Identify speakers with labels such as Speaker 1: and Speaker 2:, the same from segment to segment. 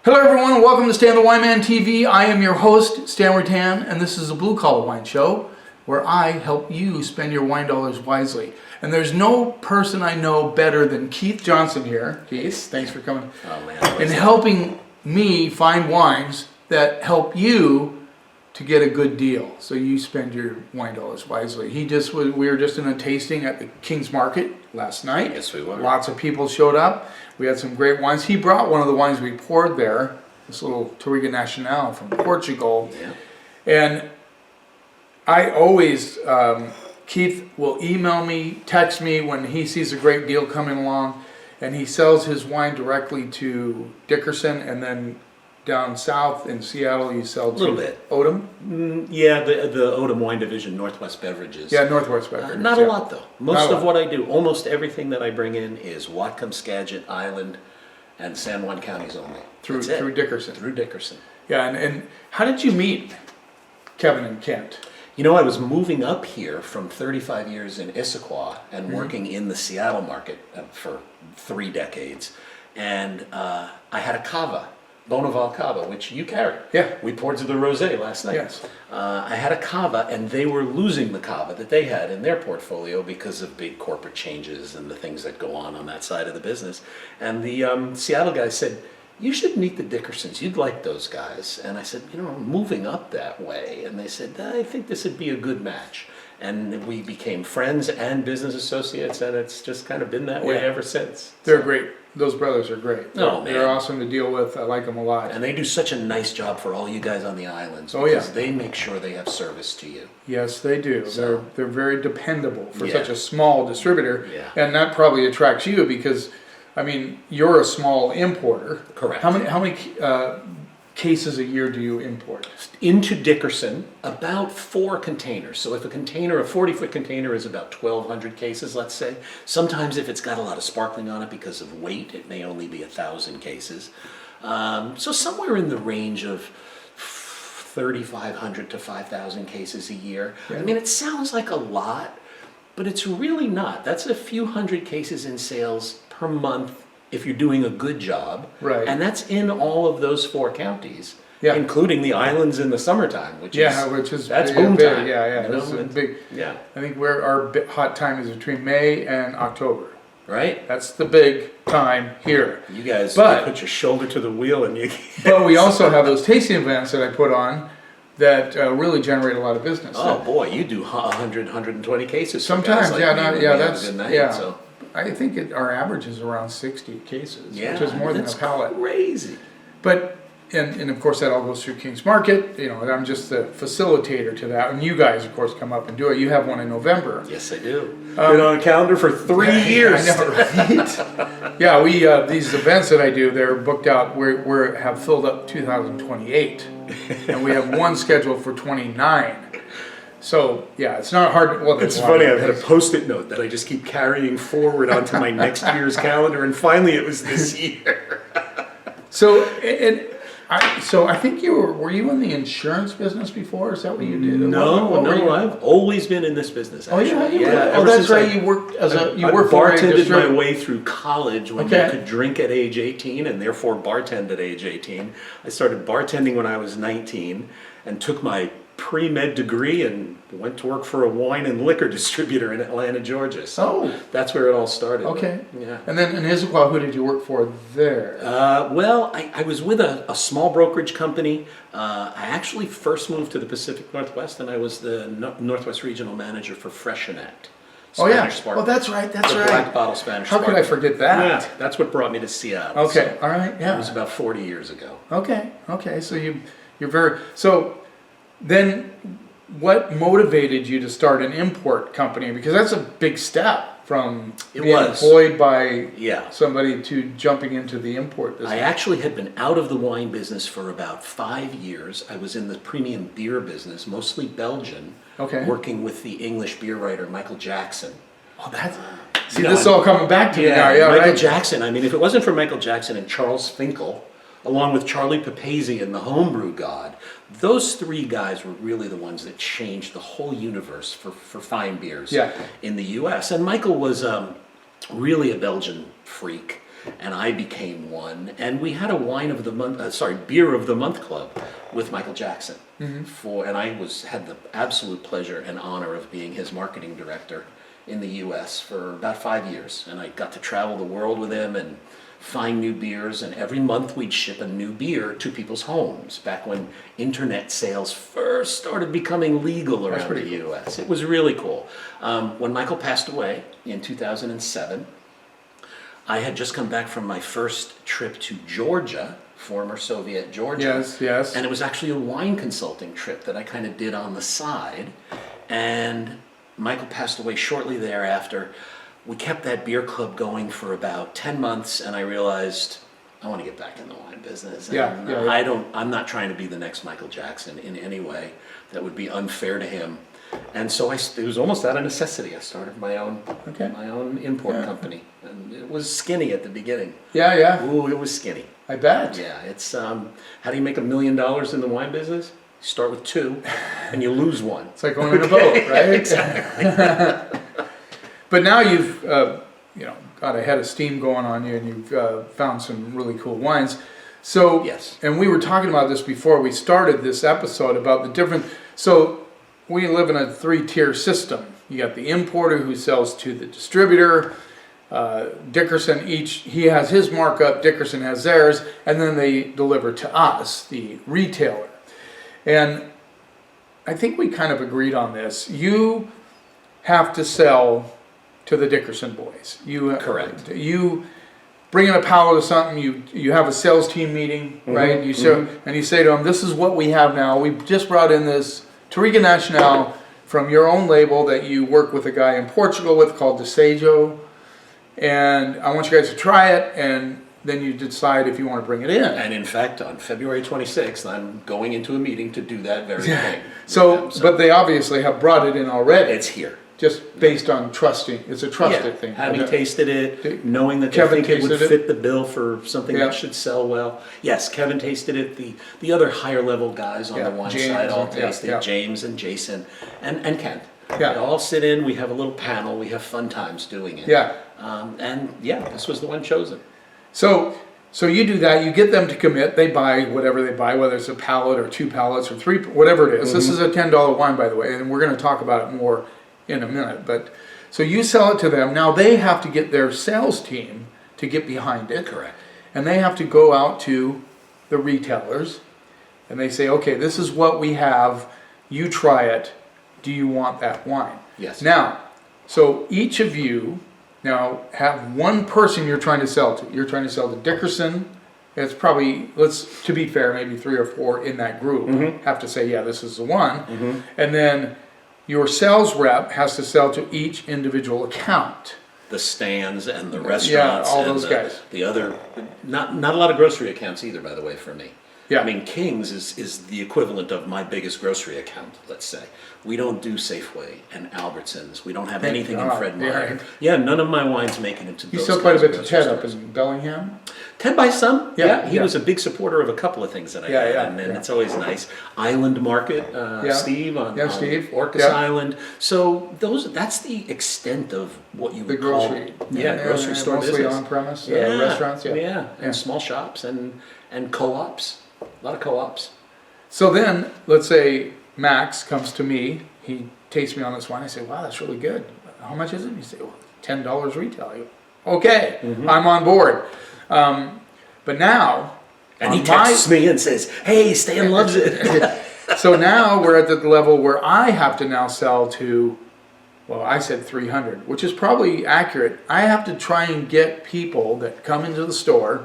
Speaker 1: Hello everyone, welcome to Stan the Wine Man TV. I am your host, Stan Rutan, and this is a Blue Collar Wine Show where I help you spend your wine dollars wisely. And there's no person I know better than Keith Johnsen here. Keith, thanks for coming.
Speaker 2: Oh man.
Speaker 1: And helping me find wines that help you to get a good deal, so you spend your wine dollars wisely. We were just in a tasting at the King's Market last night.
Speaker 2: Yes, we were.
Speaker 1: Lots of people showed up. We had some great wines. He brought one of the wines we poured there, this little Touriga Nacional from Portugal.
Speaker 2: Yeah.
Speaker 1: And I always, Keith will email me, text me when he sees a great deal coming along, and he sells his wine directly to Dickerson, and then down south in Seattle you sell to
Speaker 2: A little bit.
Speaker 1: Odom?
Speaker 2: Yeah, the Odom Wine Division, Northwest Beverages.
Speaker 1: Yeah, Northwest Beverages.
Speaker 2: Not a lot though. Most of
Speaker 1: lot.
Speaker 2: what I do, almost everything that I bring in is Whatcom, Skagit Island, and San Juan counties only.
Speaker 1: Through
Speaker 2: That's it.
Speaker 1: Dickerson.
Speaker 2: Through Dickerson.
Speaker 1: Yeah, and how did you meet Kevin and Kent?
Speaker 2: You know, I was moving up here from 35 years in Issaquah and working in the Seattle market for 3 decades, and I had a cava. Bonneval Cava, which you carry.
Speaker 1: Yeah.
Speaker 2: We poured to the rosé last night.
Speaker 1: Yes.
Speaker 2: I had a cava, and they were losing the cava that they had in their portfolio because of big corporate changes and the things that go on that side of the business. And the Seattle guy said, "You should meet the Dickersons. You'd like those guys." And I said, "You know, I'm moving up that way." And they said, "I think this would be a good match." And we became friends and business associates, and it's just kind of been that way ever since.
Speaker 1: They're great. Those brothers are great.
Speaker 2: Oh, man.
Speaker 1: They're awesome to deal with. I like them a lot.
Speaker 2: And they do such a nice job for all you guys on the islands.
Speaker 1: Oh, yeah.
Speaker 2: Because they make sure they have service to you.
Speaker 1: Yes, they do.
Speaker 2: So-
Speaker 1: They're very dependable for
Speaker 2: Yeah.
Speaker 1: such a small distributor.
Speaker 2: Yeah.
Speaker 1: And that probably attracts you because, I mean, you're a small importer.
Speaker 2: Correct.
Speaker 1: How many cases a year do you import?
Speaker 2: Into Dickerson, about 4 containers. So if a 40-foot container is about 1,200 cases, let's say. Sometimes if it's got a lot of sparkling on it because of weight, it may only be 1,000 cases. So somewhere in the range of 3,500 to 5,000 cases a year.
Speaker 1: Yeah.
Speaker 2: I mean, it sounds like a lot, but it's really not. That's a few hundred cases in sales per month if you're doing a good job.
Speaker 1: Right.
Speaker 2: And that's in all of those 4 counties.
Speaker 1: Yeah.
Speaker 2: Including the islands in the summertime, which is
Speaker 1: that's
Speaker 2: boom
Speaker 1: big,
Speaker 2: time.
Speaker 1: Yeah,
Speaker 2: you know,
Speaker 1: this is a big.
Speaker 2: yeah,
Speaker 1: I think our hot time is between May and October.
Speaker 2: right.
Speaker 1: That's the big time here.
Speaker 2: You guys
Speaker 1: But-
Speaker 2: you put your shoulder to the wheel and you.
Speaker 1: But we also have those tasting events that I put on that really generate a lot of business.
Speaker 2: Oh boy, you do 100, 120 cases. for
Speaker 1: Sometimes,
Speaker 2: guys like
Speaker 1: yeah,
Speaker 2: me
Speaker 1: no,
Speaker 2: when
Speaker 1: yeah,
Speaker 2: we have a
Speaker 1: that's
Speaker 2: good night,
Speaker 1: yeah.
Speaker 2: So.
Speaker 1: I think our average is around 60 cases,
Speaker 2: Yeah,
Speaker 1: which is more than a
Speaker 2: that's
Speaker 1: pallet.
Speaker 2: crazy.
Speaker 1: But and of course that all goes through King's Market. You know, and I'm just the facilitator to that. And you guys, of course, come up and do it. You have one in November.
Speaker 2: Yes, I do. Been on a calendar for 3 years.
Speaker 1: I know, right? Yeah, we these events that I do, they're booked out. We have filled up 2028, and we have one scheduled for 29. So yeah, it's not hard. Well,
Speaker 2: It's funny, I've had a Post-it note that I just keep carrying forward onto my next year's calendar, and finally it was this year.
Speaker 1: So I think were you in the insurance business before? Is that what you did? What were you-
Speaker 2: I've always been in this business.
Speaker 1: Oh
Speaker 2: Actually.
Speaker 1: yeah. Oh,
Speaker 2: ever
Speaker 1: that's
Speaker 2: since
Speaker 1: right.
Speaker 2: I-
Speaker 1: You worked
Speaker 2: I
Speaker 1: worked for a
Speaker 2: bartended my
Speaker 1: distributor.
Speaker 2: way through college when
Speaker 1: Okay.
Speaker 2: you could drink at age 18 and therefore bartend at age 18. I started bartending when I was 19 and took my pre-med degree and went to work for a wine and liquor distributor in Atlanta, Georgia. So
Speaker 1: Oh,
Speaker 2: that's where it all started.
Speaker 1: okay.
Speaker 2: Yeah.
Speaker 1: And then in Issaquah, who did you work for there?
Speaker 2: Well, I was with a small brokerage company. I actually first moved to the Pacific Northwest, and I was the Northwest Regional Manager for Freshenet.
Speaker 1: Oh yeah.
Speaker 2: Spanish sparkling.
Speaker 1: Oh, that's right. That's
Speaker 2: the
Speaker 1: right.
Speaker 2: black bottle Spanish
Speaker 1: How could I
Speaker 2: sparkling.
Speaker 1: forget that?
Speaker 2: Yeah, that's what brought me to Seattle.
Speaker 1: Okay.
Speaker 2: So
Speaker 1: All right.
Speaker 2: it
Speaker 1: Yeah.
Speaker 2: was about 40 years ago.
Speaker 1: Okay. Okay. So you're very so. Then, what motivated you to start an import company? Because that's a big step from
Speaker 2: It
Speaker 1: being
Speaker 2: was.
Speaker 1: employed by
Speaker 2: Yeah.
Speaker 1: somebody to jumping into the import business.
Speaker 2: I actually had been out of the wine business for about 5 years. I was in the premium beer business, mostly Belgian,
Speaker 1: Okay.
Speaker 2: working with the English beer writer Michael Jackson.
Speaker 1: Oh, that's see,
Speaker 2: You know,
Speaker 1: this is all coming back to me now. Yeah,
Speaker 2: Michael
Speaker 1: right.
Speaker 2: Jackson. I mean, if it wasn't for Michael Jackson and Charles Finkel, along with Charlie Papazi and the Homebrew God, those 3 guys were really the ones that changed the whole universe for fine beers
Speaker 1: Yeah.
Speaker 2: in the U.S. And Michael was really a Belgian freak. and I became one. And we had a beer of the month club with Michael Jackson. And I had the absolute pleasure and honor of being his marketing director in the U.S. for about 5 years. And I got to travel the world with him and find new beers, and every month we'd ship a new beer to people's homes, back when internet sales first started becoming legal around the U.S. It was really cool. When Michael passed away in 2007, I had just come back from my first trip to Georgia, former Soviet Georgia.
Speaker 1: Yes, yes.
Speaker 2: And it was actually a wine consulting trip that I kind of did on the side. And Michael passed away shortly thereafter. We kept that beer club going for about 10 months, and I realized I want to get back in the wine business. And I'm not trying to be the next Michael Jackson in any way. That would be unfair to him. And so it was almost out of necessity. I started my own import company, and it was skinny at the beginning.
Speaker 1: Yeah.
Speaker 2: Ooh, it was skinny.
Speaker 1: I bet.
Speaker 2: Yeah, it's how do you make $1 million in the wine business? You start with 2, and you lose 1.
Speaker 1: It's like going in a boat, right?
Speaker 2: Exactly.
Speaker 1: But now you've got a head of steam going on you, and you've found some really cool wines. So
Speaker 2: yes,
Speaker 1: and we were talking about this before we started this episode about the different. So we live in a 3-tier system. You got the importer who sells to the distributor. Dickerson he has his markup. Dickerson has theirs, and then they deliver to us, the retailer. And I think we kind of agreed on this. You have to sell to the Dickerson boys.
Speaker 2: Correct.
Speaker 1: You bring in a pallet of something. You have a sales team meeting, right? You and you say to them, "This is what we have now. We just brought in this Touriga Nacional from your own label that you work with a guy in Portugal with called Desejo, and I want you guys to try it, and then you decide if you want to bring it in."
Speaker 2: And in fact, on February 26th, I'm going into a meeting to do that very thing.
Speaker 1: So, but they obviously have brought it in already.
Speaker 2: It's here.
Speaker 1: Just based on trusting. It's a trusted thing.
Speaker 2: Having tasted it, knowing that I think it would fit the bill for something that should sell well. Yes, Kevin tasted it. The other higher level guys on the wine side all tasted it. James and Jason and Kent.
Speaker 1: Yeah.
Speaker 2: They all sit in. We have a little panel. We have fun times doing it.
Speaker 1: Yeah.
Speaker 2: This was the one chosen.
Speaker 1: So you do that. You get them to commit. They buy whatever they buy, whether it's a pallet or 2 pallets or 3, whatever it is. This is a $10 wine, by the way, and we're going to talk about it more in a minute. But so you sell it to them. Now they have to get their sales team to get behind it.
Speaker 2: Correct.
Speaker 1: And they have to go out to the retailers and they say, "Okay, this is what we have. You try it. Do you want that wine?"
Speaker 2: Yes.
Speaker 1: Now, so each of you now have one person you're trying to sell to. You're trying to sell to Dickerson. It's probably, to be fair, maybe 3 or 4 in that group have to say, "Yeah, this is the one." And then your sales rep has to sell to each individual account.
Speaker 2: The stands and the restaurants.
Speaker 1: All those guys.
Speaker 2: The other, not a lot of grocery accounts either, by the way, for me.
Speaker 1: Yeah.
Speaker 2: I mean, King's is the equivalent of my biggest grocery account, let's say. We don't do Safeway and Albertsons. We don't have anything in Fred Meyer. Yeah, none of my wines make it into those.
Speaker 1: You sell quite a bit to Ted up in Bellingham?
Speaker 2: Ted by some, he was a big supporter of a couple of things that I had, and it's always nice. Island Market, Steve on Orcas Island. So that's the extent of what you would call grocery store
Speaker 1: mostly
Speaker 2: business.
Speaker 1: on-premise restaurants.
Speaker 2: And small shops and co-ops, a lot of co-ops.
Speaker 1: So then, let's say Max comes to me. He tastes me on this wine. I say, "Wow, that's really good. How much is it?" He say, "Well, $10 retail." I go, "Okay, I'm on board." But now,
Speaker 2: and he texts me and says, "Hey, Stan loves it."
Speaker 1: So now we're at the level where I have to now sell to, well, I said 300, which is probably accurate. I have to try and get people that come into the store,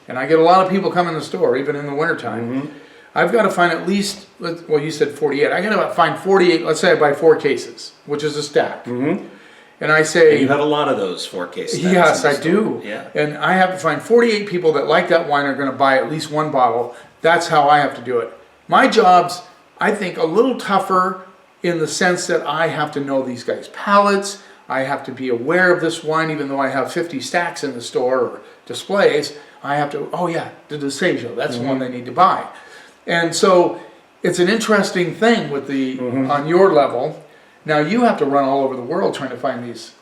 Speaker 1: and I get a lot of people come in the store, even in the wintertime. I've got to find at least, well, you said 48. I got to find 48. Let's say I buy 4 cases, which is a stack. And I say...
Speaker 2: And you have a lot of those 4 cases.
Speaker 1: Yes, I do.
Speaker 2: Yeah.
Speaker 1: And I have to find 48 people that like that wine are going to buy at least 1 bottle. That's how I have to do it. My job's, I think, a little tougher in the sense that I have to know these guys' palates. I have to be aware of this wine, even though I have 50 stacks in the store or displays. I have to, the Desejo, that's the one they need to buy. And so it's an interesting thing with the on your level. Now you have to run all over the world trying to find these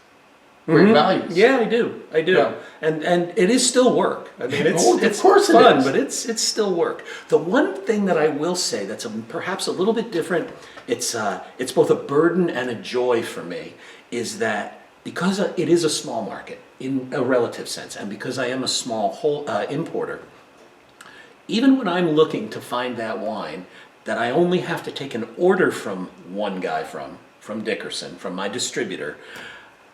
Speaker 1: great values.
Speaker 2: Yeah, I do.
Speaker 1: Yeah.
Speaker 2: And it is still work. I mean, it's
Speaker 1: of course
Speaker 2: fun,
Speaker 1: it is.
Speaker 2: but it's still work. The one thing that I will say that's perhaps a little bit different, it's both a burden and a joy for me, is that because it is a small market in a relative sense, and because I am a small importer, even when I'm looking to find that wine that I only have to take an order from one guy from Dickerson, from my distributor,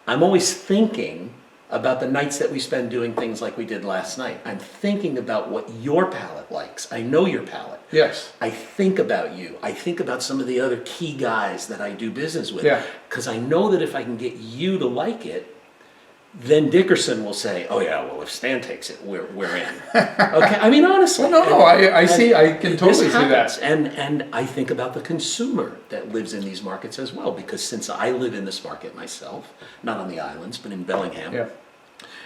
Speaker 2: I'm always thinking about the nights that we spend doing things like we did last night. I'm thinking about what your palate likes. I know your palate.
Speaker 1: Yes.
Speaker 2: I think about you. I think about some of the other key guys that I do business with.
Speaker 1: Yeah.
Speaker 2: Because I know that if I can get you to like it, then Dickerson will say, "Oh yeah, well if Stan takes it, we're in." Okay, I mean honestly.
Speaker 1: Well, no, I can totally see that.
Speaker 2: And I think about the consumer that lives in these markets as well, because since I live in this market myself, not on the islands, but in Bellingham,
Speaker 1: Yeah.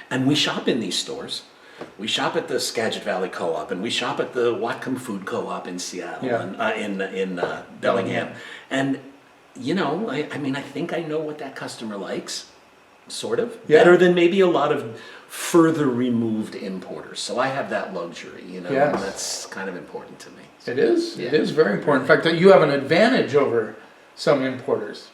Speaker 2: and we shop in these stores. We shop at the Skagit Valley Co-op, and we shop at the Whatcom Food Co-op in Seattle,
Speaker 1: Yeah.
Speaker 2: and in Bellingham, and you know, I mean, I think I know what that customer likes. Sort of.
Speaker 1: Yeah.
Speaker 2: Better than maybe a lot of further removed importers. So I have that luxury, you know,
Speaker 1: Yes.
Speaker 2: and that's kind of important to me.
Speaker 1: It is.
Speaker 2: Yeah.
Speaker 1: It is very important. In fact, that you have an advantage over some importers.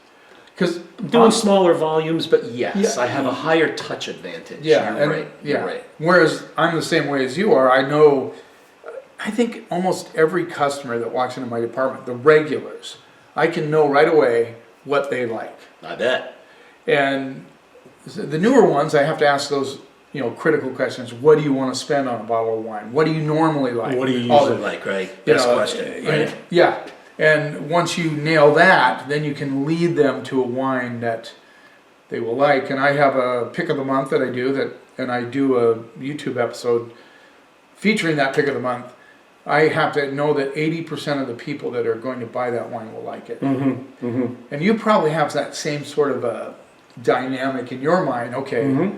Speaker 1: Because
Speaker 2: Doing smaller volumes, but yes,
Speaker 1: Yeah.
Speaker 2: I have a higher touch advantage.
Speaker 1: Yeah,
Speaker 2: You're
Speaker 1: and,
Speaker 2: right.
Speaker 1: yeah.
Speaker 2: You're right.
Speaker 1: Whereas I'm the same way as you are. I think almost every customer that walks into my department, the regulars, I can know right away what they like.
Speaker 2: I bet.
Speaker 1: And the newer ones, I have to ask those, critical questions. What do you want to spend on a bottle of wine? What do you normally like?
Speaker 2: What do you
Speaker 1: All
Speaker 2: usually
Speaker 1: the-
Speaker 2: like, right?
Speaker 1: you
Speaker 2: Best
Speaker 1: know,
Speaker 2: question.
Speaker 1: and-
Speaker 2: Right?
Speaker 1: Yeah. And once you nail that, then you can lead them to a wine that they will like. And I have a pick of the month that I do and I do a YouTube episode featuring that pick of the month. I have to know that 80% of the people that are going to buy that wine will like it.
Speaker 2: Mm-hmm. Mm-hmm.
Speaker 1: And you probably have that same sort of a dynamic in your mind. Okay,
Speaker 2: Mm-hmm.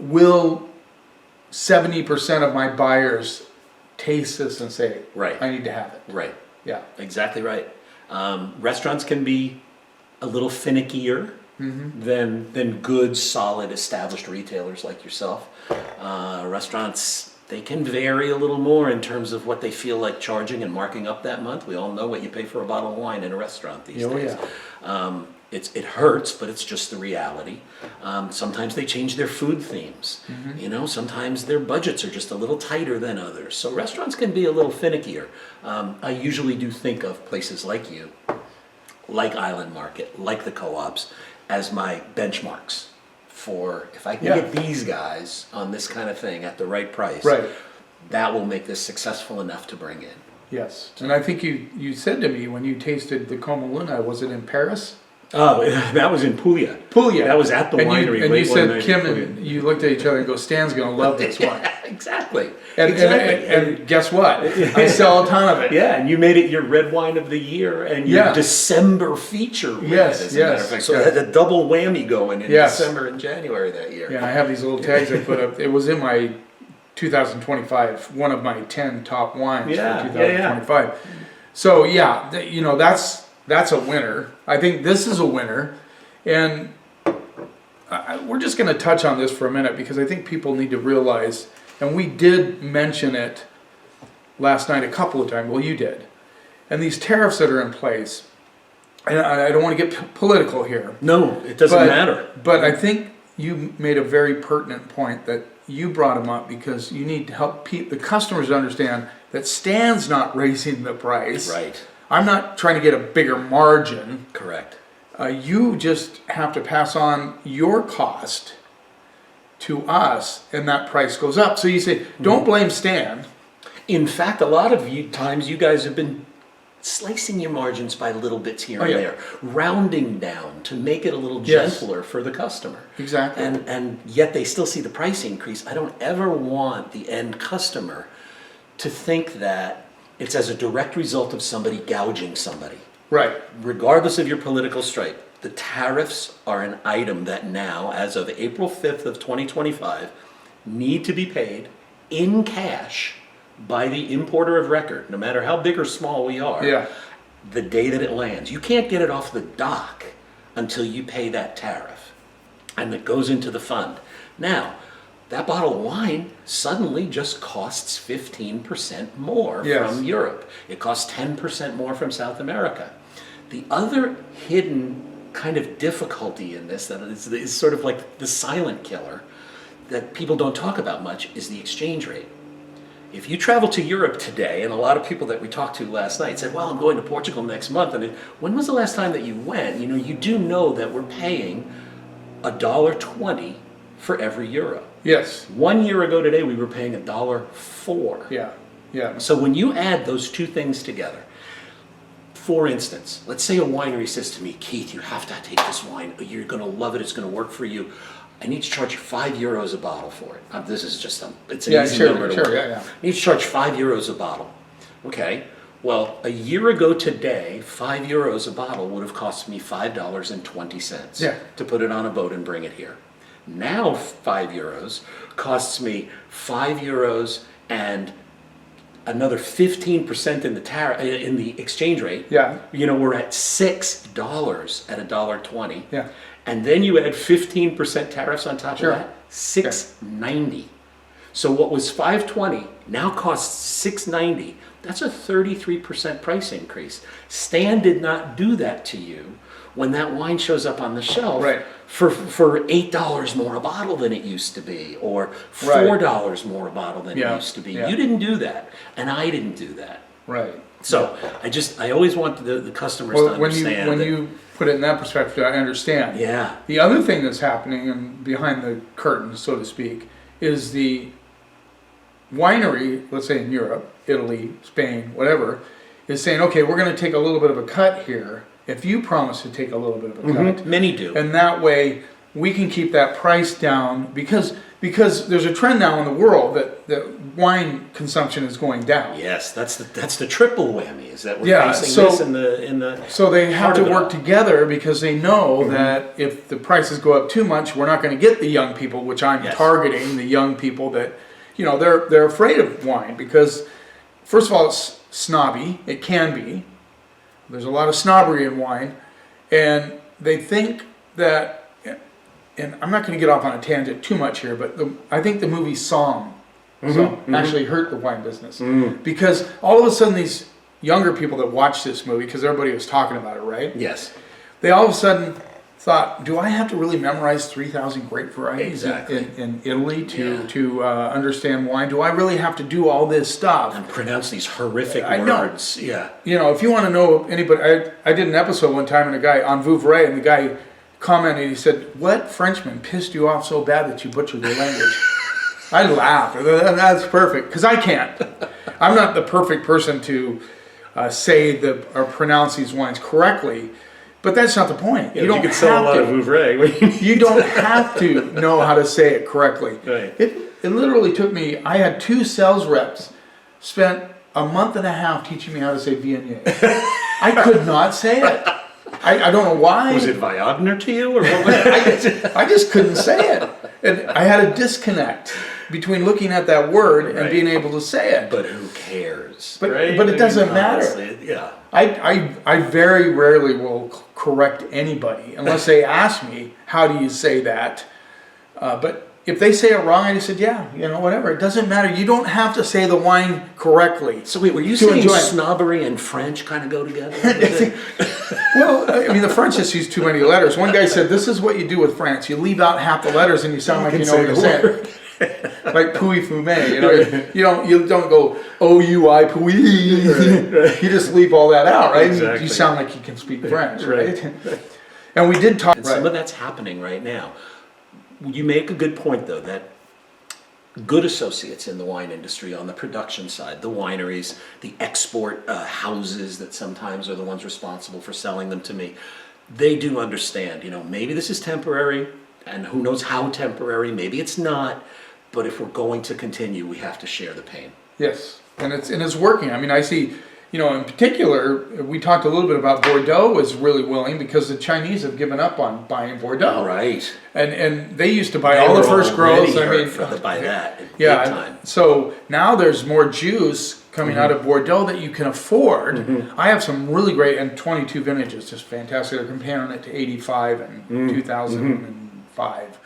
Speaker 1: will 70% of my buyers taste this and say,
Speaker 2: Right.
Speaker 1: I need to have it?
Speaker 2: Right.
Speaker 1: Yeah.
Speaker 2: Exactly right. Restaurants can be a little finickier than good, solid, established retailers like yourself. Restaurants, they can vary a little more in terms of what they feel like charging and marking up that month. We all know what you pay for a bottle of wine in a restaurant these
Speaker 1: Oh,
Speaker 2: days.
Speaker 1: yeah.
Speaker 2: It hurts, but it's just the reality. Sometimes they change their food themes. You know, sometimes their budgets are just a little tighter than others. So restaurants can be a little finickier. I usually do think of places like you, like Island Market, like the co-ops, as my benchmarks for if I can
Speaker 1: Yeah.
Speaker 2: get these guys on this kind of thing at the right price,
Speaker 1: Right.
Speaker 2: that will make this successful enough to bring in.
Speaker 1: Yes. And I think you said to me when you tasted the Coma Luna, was it in Paris?
Speaker 2: Oh, that was in Puglia.
Speaker 1: Puglia.
Speaker 2: That was at the winery.
Speaker 1: And
Speaker 2: late
Speaker 1: you
Speaker 2: one
Speaker 1: said,
Speaker 2: night in
Speaker 1: Kim,
Speaker 2: Puglia.
Speaker 1: and you looked at each other and go, Stan's going to love this wine.
Speaker 2: Yeah, exactly.
Speaker 1: And,
Speaker 2: exactly.
Speaker 1: and guess what? I sell a ton of it.
Speaker 2: Yeah, and you made it your red wine of the year and your
Speaker 1: Yeah.
Speaker 2: December feature. Red,
Speaker 1: Yes,
Speaker 2: as a matter of
Speaker 1: yes,
Speaker 2: fact. So
Speaker 1: yes.
Speaker 2: it had a double whammy going in
Speaker 1: Yes.
Speaker 2: December and January that year.
Speaker 1: Yeah, and I have these little tags I put up. It was in my 2025, one of my 10 top wines
Speaker 2: Yeah,
Speaker 1: for
Speaker 2: yeah,
Speaker 1: 2025. So yeah, that's a winner. I think this is a winner. And we're just going to touch on this for a minute because I think people need to realize, and we did mention it last night a couple of times. Well, you did. And these tariffs that are in place, and I don't want to get political here.
Speaker 2: No, it doesn't matter.
Speaker 1: But I think you made a very pertinent point that you brought them up because you need to help the customers understand that Stan's not raising the price.
Speaker 2: Right.
Speaker 1: I'm not trying to get a bigger margin.
Speaker 2: Correct.
Speaker 1: You just have to pass on your cost to us, and that price goes up. So you say, don't blame Stan.
Speaker 2: In fact, a lot of times you guys have been slicing your margins by little bits here and
Speaker 1: yeah.
Speaker 2: there, rounding down to make it a little
Speaker 1: Yes.
Speaker 2: gentler for the customer.
Speaker 1: Exactly.
Speaker 2: And yet they still see the price increase. I don't ever want the end customer to think that it's as a direct result of somebody gouging somebody.
Speaker 1: Right.
Speaker 2: Regardless of your political stripe, the tariffs are an item that now, as of April 5th of 2025, need to be paid in cash by the importer of record, no matter how big or small we are,
Speaker 1: Yeah.
Speaker 2: the day that it lands. You can't get it off the dock until you pay that tariff. and that goes into the fund. Now, that bottle of wine suddenly just costs 15% more
Speaker 1: Yes.
Speaker 2: from Europe. It costs 10% more from South America. The other hidden kind of difficulty in this that is sort of like the silent killer that people don't talk about much is the exchange rate. If you travel to Europe today, and a lot of people that we talked to last night said, well, I'm going to Portugal next month, and when was the last time that you went? You do know that we're paying $1.20 for every euro.
Speaker 1: Yes.
Speaker 2: 1 year ago today, we were paying $1.04.
Speaker 1: Yeah. Yeah.
Speaker 2: So when you add those two things together, for instance, let's say a winery says to me, Keith, you have to take this wine. You're going to love it. It's going to work for you. I need to charge you €5 a bottle for it. This is just it's an easy number to work.
Speaker 1: Yeah.
Speaker 2: I need to charge €5 a bottle. Okay. Well, a year ago today, €5 a bottle would have cost me $5.20 to put it on a boat and bring it here. Now €5 costs me €5 and another 15% in the in the exchange rate.
Speaker 1: Yeah.
Speaker 2: We're at $6 at $1.20.
Speaker 1: Yeah.
Speaker 2: And then you add 15% tariffs on top
Speaker 1: Sure.
Speaker 2: of that, $6.90. So what was $5.20 now costs $6.90. That's a 33% price increase. Stan did not do that to you when that wine shows up on the shelf for $8 more a bottle than it used to be, or $4 more a bottle than it used to be. You didn't do that, and I didn't do that.
Speaker 1: Right.
Speaker 2: So I always want the customers to understand.
Speaker 1: When you put it in that perspective, I understand.
Speaker 2: Yeah.
Speaker 1: The other thing that's happening, and behind the curtain, so to speak, is the winery, let's say in Europe, Italy, Spain, whatever, is saying, okay, we're going to take a little bit of a cut here if you promise to take a little bit of a cut.
Speaker 2: Many do.
Speaker 1: And that way we can keep that price down because there's a trend now in the world that wine consumption is going down.
Speaker 2: Yes, that's the triple whammy, is that we're facing this in the
Speaker 1: so they have to work together because they know that if the prices go up too much, we're not going to get the young people, which I'm targeting, the young people that they're afraid of wine because first of all it's snobby, it can be. There's a lot of snobbery in wine, and they think that, and I'm not going to get off on a tangent too much here, but I think the movie Song actually hurt the wine business because all of a sudden these younger people that watched this movie, because everybody was talking about it, right?
Speaker 2: Yes.
Speaker 1: They all of a sudden thought, do I have to really memorize 3,000 grape varieties in Italy to understand wine? Do I really have to do all this stuff?
Speaker 2: And pronounce these horrific words. Yeah.
Speaker 1: If you want to know anybody, I did an episode one time and a guy on Vouvray, and the guy commented, he said, what Frenchman pissed you off so bad that you butchered their language? I laughed. That's perfect, because I can't. I'm not the perfect person to say or pronounce these wines correctly. But that's not the point.
Speaker 2: You don't sell a lot of Vouvray.
Speaker 1: You don't have to know how to say it correctly.
Speaker 2: Right.
Speaker 1: It literally took me, I had 2 sales reps, spent a month and a half teaching me how to say Viognier. I could not say it. I don't know why.
Speaker 2: Was it Viognier to you? Or what was it?
Speaker 1: I just couldn't say it. And I had a disconnect between looking at that word and being able to say it.
Speaker 2: But who cares?
Speaker 1: But it doesn't matter.
Speaker 2: Honestly, yeah.
Speaker 1: I very rarely will correct anybody unless they ask me, how do you say that? But if they say it wrong, I just said, whatever. It doesn't matter. You don't have to say the wine correctly.
Speaker 2: So wait, were you saying snobbery and French kind of go together?
Speaker 1: Well, I mean, the French just use too many letters. One guy said, this is what you do with France. You leave out half the letters and you sound like you know what you're saying. Like Pouy Fumé, you don't go O-U-I Pouy. You just leave all that out, right?
Speaker 2: Exactly.
Speaker 1: You sound like you can speak French, right? And we did talk.
Speaker 2: And some of that's happening right now. You make a good point, though, that good associates in the wine industry on the production side, the wineries, the export houses that sometimes are the ones responsible for selling them to me, they do understand, maybe this is temporary, and who knows how temporary, maybe it's not, but if we're going to continue, we have to share the pain.
Speaker 1: Yes, and it's working. I mean, I see, in particular, we talked a little bit about Bordeaux was really willing because the Chinese have given up on buying Bordeaux.
Speaker 2: Right.
Speaker 1: And they used to buy all the first grows.
Speaker 2: By that.
Speaker 1: Yeah.
Speaker 2: Big time.
Speaker 1: So now there's more juice coming out of Bordeaux that you can afford. I have some really great, and 22 vintages, just fantastic. They're comparing it to 85 and 2005 5.